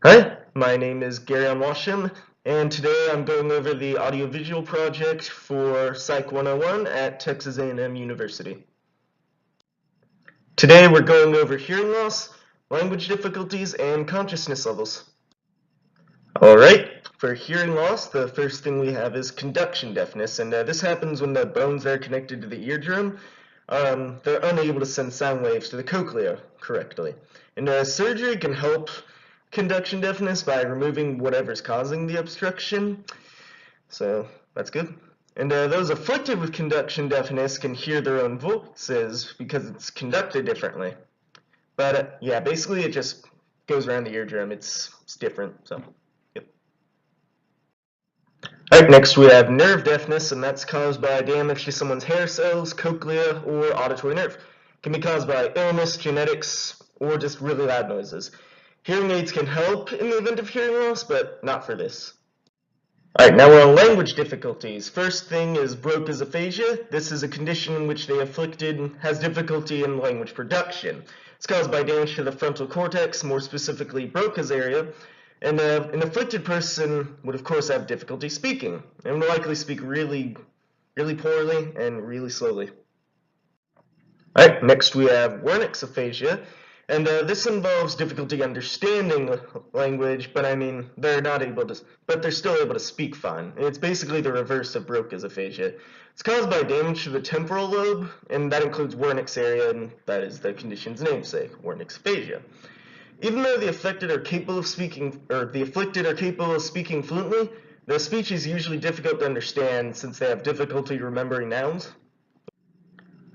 Hi, my name is Gary Washam, and today I'm going over the audiovisual project for Psych 101 at Texas A&M University. Today we're going over hearing loss, language difficulties, and consciousness levels. Alright, for hearing loss, the first thing we have is conduction deafness, and this happens when the bones that are connected to the eardrum, they're unable to send sound waves to the cochlea correctly. And surgery can help conduction deafness by removing whatever's causing the obstruction, so that's good. And those afflicted with conduction deafness can hear their own voices because it's conducted differently. But yeah, basically it just goes around the eardrum. It's different, so yep. Alright, next we have nerve deafness, and that's caused by damage to someone's hair cells, cochlea, or auditory nerve. It can be caused by illness, genetics, or just really loud noises. Hearing aids can help in the event of hearing loss, but not for this. Alright, now we're on language difficulties. First thing is Broca's aphasia. This is a condition in which the afflicted has difficulty in language production. It's caused by damage to the frontal cortex, more specifically Broca's area, and an afflicted person would of course have difficulty speaking, and will likely speak really poorly and really slowly. Alright, next we have Wernicke's aphasia. And this involves difficulty understanding language, but I mean, they're still able to speak fine. It's basically the reverse of Broca's aphasia. It's caused by damage to the temporal lobe, and that includes Wernicke's area, and that is the condition's namesake, Wernicke's aphasia. Even though the afflicted are capable of speaking fluently, their speech is usually difficult to understand since they have difficulty remembering nouns.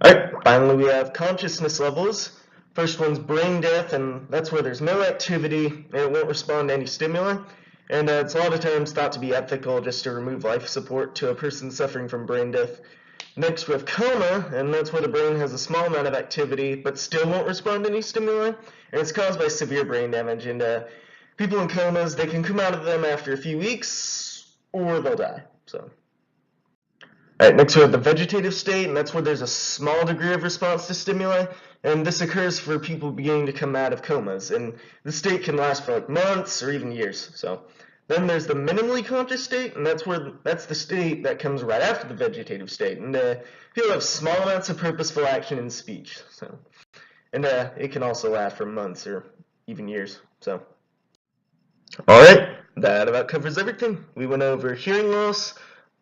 Alright, finally we have consciousness levels. First one's brain death, and that's where there's no activity and it won't respond to any stimuli. And it's a lot of times thought to be ethical just to remove life support to a person suffering from brain death. Next we have coma, and that's where the brain has a small amount of activity but still won't respond to any stimuli. And it's caused by severe brain damage. And people in comas, they can come out of them after a few weeks or they'll die. So. Alright, next we have the vegetative state, and that's where there's a small degree of response to stimuli, and this occurs for people beginning to come out of comas, and this state can last for like months or even years. So then there's the minimally conscious state, and that's the state that comes right after the vegetative state, and people have small amounts of purposeful action in speech. So, and it can also last for months or even years. So, alright, that about covers everything. We went over hearing loss,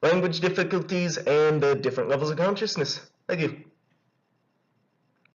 language difficulties, and the different levels of consciousness. Thank you.